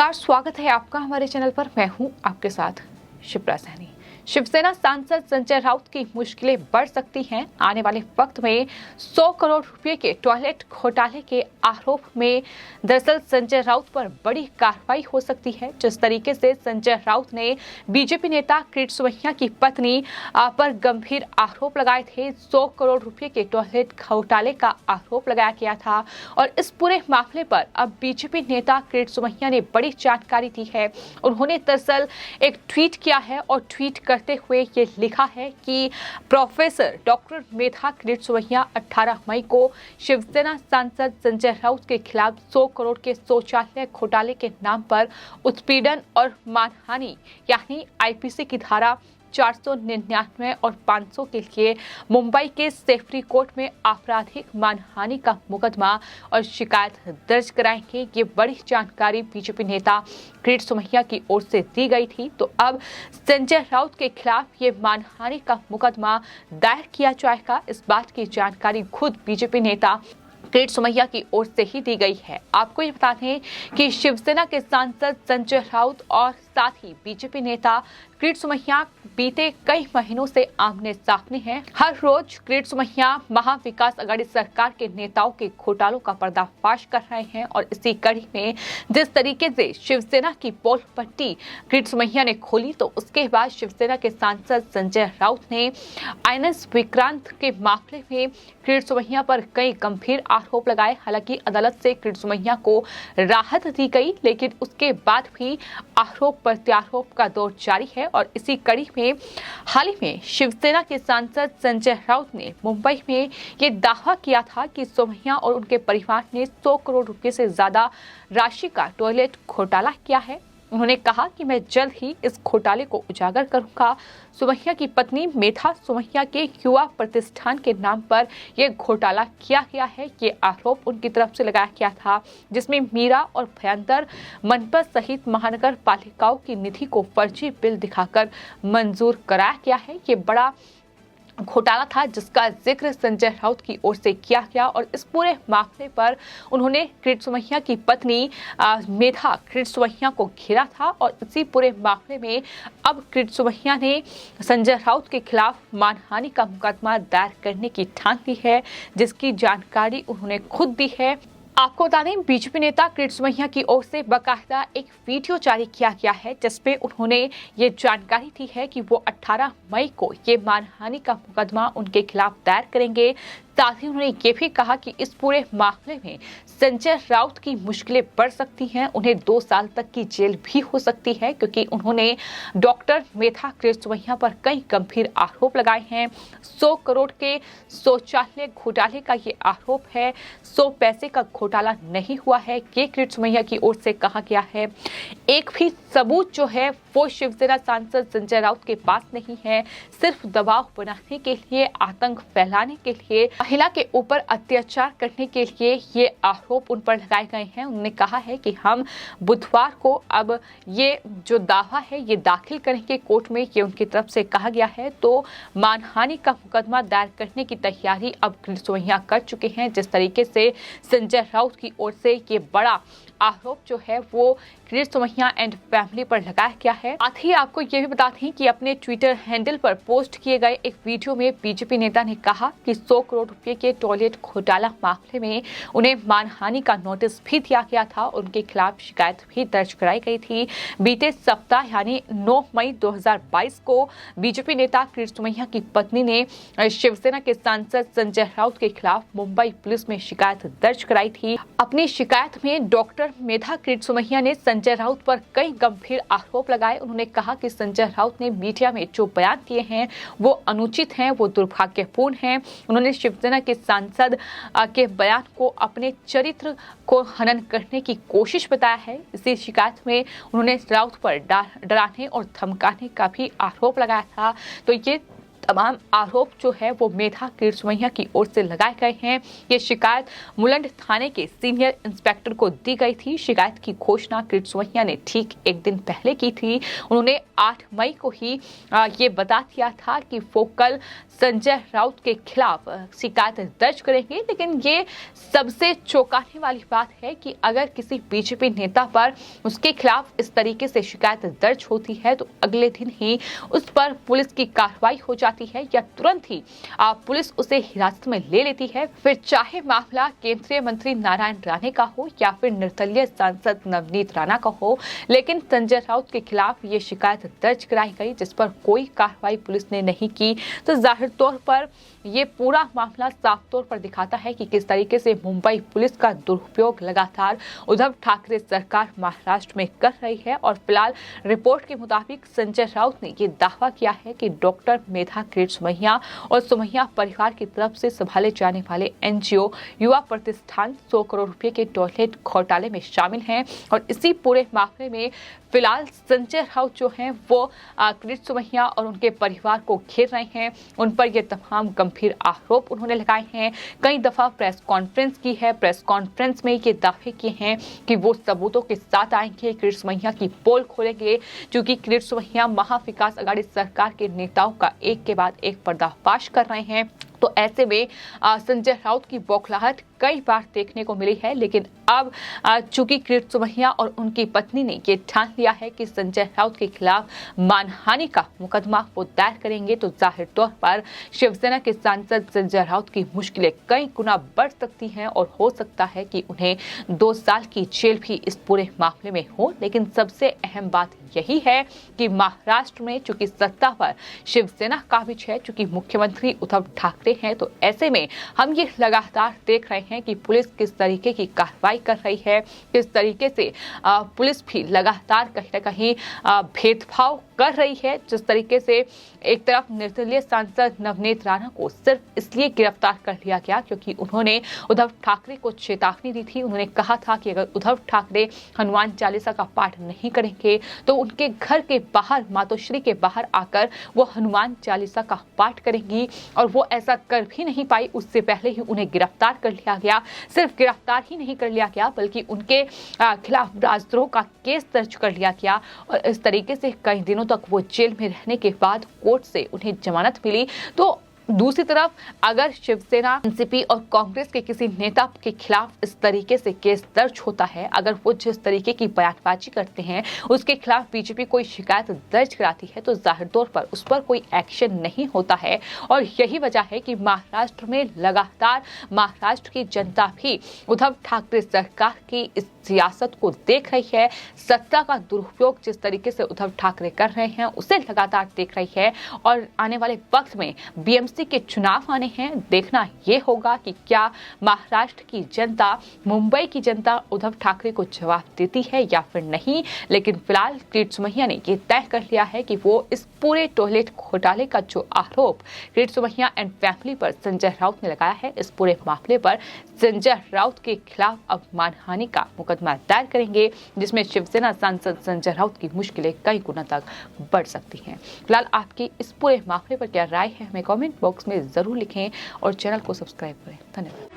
नमस्कार, स्वागत है आपका हमारे चैनल पर। मैं हूं आपके साथ शिप्रा सैनी। शिवसेना सांसद संजय राउत की मुश्किलें बढ़ सकती हैं। आने वाले वक्त में 100 करोड़ रुपए के टॉयलेट घोटाले के आरोप में दरअसल संजय राउत पर बड़ी कार्रवाई हो सकती है। जिस तरीके से संजय राउत ने बीजेपी नेता किरीट सोमैया की पत्नी पर गंभीर आरोप लगाए थे, 100 करोड़ रुपए के टॉयलेट घोटाले का आरोप लगाया गया था और इस पूरे मामले पर अब बीजेपी नेता किरीट सोमैया ने बड़ी जानकारी दी है। उन्होंने दरअसल एक ट्वीट किया है और ट्वीट करते हुए ये लिखा है कि प्रोफेसर डॉक्टर मेधा किरीट सोमैया 18 मई को शिवसेना सांसद संजय राउत के खिलाफ 100 करोड़ के शौचालय घोटाले के नाम पर उत्पीड़न और मानहानि यानी आईपीसी की धारा 499 और 500 के लिए मुंबई के सेफ्री कोर्ट में आपराधिक मानहानि का मुकदमा और शिकायत दर्ज कराएंगे। ये बड़ी जानकारी बीजेपी नेता किरीट सोमैया की ओर से दी गई थी। तो अब संजय राउत के खिलाफ ये मानहानि का मुकदमा दायर किया जाएगा। इस बात की जानकारी खुद बीजेपी नेता किरीट सोमैया की ओर से ही दी गई है। आपको ये बता दें कि शिवसेना के सांसद संजय राउत और साथ ही बीजेपी नेता किरीट सोमैया बीते कई महीनों से आमने सामने हैं। हर रोज किरीट सोमैया महाविकास अघाड़ी सरकार के नेताओं के घोटालों का पर्दाफाश कर रहे हैं और इसी कड़ी में जिस तरीके से शिवसेना की पोल पट्टी किरीट सोमैया ने खोली, तो उसके बाद शिवसेना के सांसद संजय राउत ने आईएनएस विक्रांत के मामले में किरीट सोमैया पर कई गंभीर आरोप लगाए। हालांकि अदालत से किरीट सोमैया को राहत दी गई, लेकिन उसके बाद भी आरोप प्रत्यारोप का दौर जारी है और इसी कड़ी में हाल ही में शिवसेना के सांसद संजय राउत ने मुंबई में ये दावा किया था कि सोमैया और उनके परिवार ने 100 करोड़ रुपए से ज्यादा राशि का टॉयलेट घोटाला किया है। उन्होंने कहा कि मैं जल्द ही इस घोटाले को उजागर करूंगा। सोमैया की पत्नी मेधा सोमैया के युवा प्रतिष्ठान के नाम पर यह घोटाला किया गया है। ये आरोप उनकी तरफ से लगाया गया था, जिसमें मीरा और भयंतर मनपत सहित महानगर पालिकाओं की निधि को फर्जी बिल दिखाकर मंजूर कराया गया है। ये बड़ा घोटाला था जिसका जिक्र संजय राउत की ओर से किया गया और इस पूरे मामले पर उन्होंने किरीट सोमैया की पत्नी मेधा किरीट सोमैया को घेरा था और इसी पूरे मामले में अब किरीट सोमैया ने संजय राउत के खिलाफ मानहानि का मुकदमा दायर करने की ठान ली है, जिसकी जानकारी उन्होंने खुद दी है। आपको बता दें, बीजेपी नेता किरीट सोमैया की ओर से बाकायदा एक वीडियो जारी किया गया है जिसमें उन्होंने ये जानकारी दी है कि वो 18 मई को ये मानहानि का मुकदमा उनके खिलाफ दायर करेंगे। साथ ही उन्होंने ये भी कहा कि इस पूरे मामले में संजय राउत की मुश्किलें बढ़ सकती हैं। उन्हें 2 साल तक की जेल भी हो सकती है, क्योंकि उन्होंने डॉक्टर मेधा किरीट सोमैया पर कई गंभीर आरोप लगाए हैं। 100 करोड़ के शौचालय घोटाले का ये आरोप है। 100 पैसे का घोटाला नहीं हुआ है, ये किरीट सोमैया की ओर से कहा गया है। एक भी सबूत जो है वो शिवसेना सांसद संजय राउत के पास नहीं है। सिर्फ दबाव बनाने के लिए, आतंक फैलाने के लिए, महिला के ऊपर अत्याचार करने के लिए ये आरोप उन पर लगाए गए हैं। उन्होंने कहा है कि हम बुधवार को अब ये जो दावा है ये दाखिल करेंगे कोर्ट में, ये उनकी तरफ से कहा गया है। तो मानहानि का मुकदमा दायर करने की तैयारी अब किरीट सोमैया कर चुके हैं। जिस तरीके से संजय राउत की ओर से ये बड़ा आरोप जो है वो किरीट सोमैया एंड फैमिली पर लगाया गया है। साथ ही आपको ये भी बता दें कि अपने ट्विटर हैंडल पर पोस्ट किए गए एक वीडियो में बीजेपी नेता ने कहा कि 100 करोड़ रुपए के टॉयलेट घोटाला मामले में उन्हें मानहानि का नोटिस भी दिया गया था और उनके खिलाफ शिकायत भी दर्ज कराई गई थी। बीते सप्ताह यानी 9 मई 2022 को बीजेपी नेता किरीट सोमैया की पत्नी ने शिवसेना के सांसद संजय राउत के खिलाफ मुंबई पुलिस में शिकायत दर्ज कराई थी। अपनी शिकायत में डॉक्टर मेधा किरीट सोमैया ने संजय राउत पर कई गंभीर आरोप लगाए। उन्होंने कहा कि संजय राउत ने मीडिया में जो बयान दिए हैं वो अनुचित हैं, वो दुर्भाग्यपूर्ण हैं। उन्होंने शिवसेना के सांसद के बयान को अपने चरित्र को हनन करने की कोशिश बताया है। इसी शिकायत में उन्होंने राउत पर डराने और धमकाने का भी आरोप लगाया था। तो ये तमाम आरोप जो है वो मेधा कीर्तमैया की ओर से लगाए गए हैं। ये शिकायत मुलंड थाने के सीनियर इंस्पेक्टर को दी गई थी। शिकायत की घोषणा कीर्तमैया ने ठीक एक दिन पहले की थी। उन्होंने 8 मई को ही ये बता दिया था कि वो कल संजय राउत के खिलाफ शिकायत दर्ज करेंगे। लेकिन ये सबसे चौंकाने वाली बात है कि अगर किसी बीजेपी नेता पर उसके खिलाफ इस तरीके से शिकायत दर्ज होती है तो अगले दिन ही उस पर पुलिस की कार्रवाई हो जाती है या तुरंत ही पुलिस उसे हिरासत में ले लेती है। फिर चाहे मामला केंद्रीय मंत्री नारायण राणे का हो या फिर निर्दलीय सांसद नवनीत राणा का हो, लेकिन संजय राउत के खिलाफ ये शिकायत दर्ज कराई गई जिस पर कोई कार्रवाई पुलिस ने नहीं की। तो जाहिर तौर पर ये पूरा मामला साफ तौर पर दिखाता है कि किस तरीके से मुंबई पुलिस का दुरुपयोग लगातार उद्धव ठाकरे सरकार महाराष्ट्र में कर रही है। और फिलहाल रिपोर्ट के मुताबिक संजय राउत ने ये दावा किया है कि डॉक्टर मेधा कीर्तमैया और सुमैया परिवार की तरफ से संभाले जाने वाले एनजीओ युवा प्रतिष्ठान 100 करोड़ रुपए के टॉयलेट घोटाले में शामिल हैं। और इसी पूरे मामले में फिलहाल संजय राउत जो हैं वो कीर्तमैया और उनके परिवार को घेर रहे हैं। उन पर ये तमाम गंभीर आरोप उन्होंने लगाए हैं। कई दफा प्रेस कॉन्फ्रेंस की है। प्रेस कॉन्फ्रेंस में ये दावे किए हैं कि वो सबूतों के साथ आएंगे, कीर्तमैया की पोल खोलेंगे, क्योंकि कीर्तमैया महाविकास अघाड़ी सरकार के नेताओं का एक के बाद एक पर्दाफाश कर रहे हैं। तो ऐसे में संजय राउत की बौखलाहट कई बार देखने को मिली है। लेकिन अब चूंकि कीर्तमैया और उनकी पत्नी ने ये ठान लिया है कि संजय राउत के खिलाफ मानहानि का मुकदमा वो दायर करेंगे, तो जाहिर तौर पर शिवसेना के सांसद संजय राउत की मुश्किलें कई गुना बढ़ सकती हैं और हो सकता है कि उन्हें 2 साल की जेल भी इस पूरे मामले में हो। लेकिन सबसे अहम बात यही है कि महाराष्ट्र में चूंकि सत्ता पर शिवसेना काबिज है, चूंकि मुख्यमंत्री उद्धव ठाकरे हैं, तो ऐसे में हम ये लगातार देख रहे हैं कि पुलिस किस तरीके की कार्रवाई कर रही है, किस तरीके से पुलिस भी लगातार कहीं न कहीं भेदभाव कर रही है। जिस तरीके से एक तरफ निर्दलीय सांसद नवनीत राणा को सिर्फ इसलिए गिरफ्तार कर लिया गया क्योंकि उन्होंने उद्धव ठाकरे को चेतावनी दी थी। उन्होंने कहा था कि अगर उद्धव ठाकरे हनुमान चालीसा का पाठ नहीं करेंगे तो उनके घर के बाहर, मातोश्री के बाहर आकर वो हनुमान चालीसा का पाठ करेंगी। और वो ऐसा कर भी नहीं पाई। उससे पहले ही उन्हें गिरफ्तार कर लिया गया। सिर्फ गिरफ्तार ही नहीं कर लिया गया बल्कि उनके खिलाफ राजद्रोह का केस दर्ज कर लिया गया। और इस तरीके से कई दिनों तक वो जेल में रहने के बाद कोर्ट से उन्हें जमानत मिली। तो दूसरी तरफ अगर शिवसेना, एनसीपी और कांग्रेस के किसी नेता के खिलाफ इस तरीके से केस दर्ज होता है, अगर वो जिस तरीके की बयानबाजी करते हैं उसके खिलाफ बीजेपी कोई शिकायत दर्ज कराती है, तो जाहिर तौर पर उस पर कोई एक्शन नहीं होता है। और यही वजह है कि महाराष्ट्र में लगातार महाराष्ट्र की जनता भी उद्धव ठाकरे सरकार की इस सियासत को देख रही है। सत्ता का दुरुपयोग जिस तरीके से उद्धव ठाकरे कर रहे हैं उसे लगातार देख रही है। और आने वाले वक्त में बीएमसी के चुनाव आने हैं। देखना यह होगा कि क्या महाराष्ट्र की जनता, मुंबई की जनता उद्धव ठाकरे को जवाब देती है या फिर नहीं। लेकिन फिलहाल कीर्तमैया ने यह तय कर लिया है कि वो इस पूरे टॉयलेट घोटाले का जो आरोप कीर्तमैया एंड फैमिली पर संजय राउत ने लगाया है, इस पूरे मामले पर संजय राउत के खिलाफ अब मानहानि का मुकदमा दायर करेंगे, जिसमें शिवसेना सांसद संजय राउत की मुश्किलें कई गुना तक बढ़ सकती हैं। फिलहाल आपकी इस पूरे मामले पर क्या राय है, हमें कमेंट बॉक्स में जरूर लिखें और चैनल को सब्सक्राइब करें। धन्यवाद।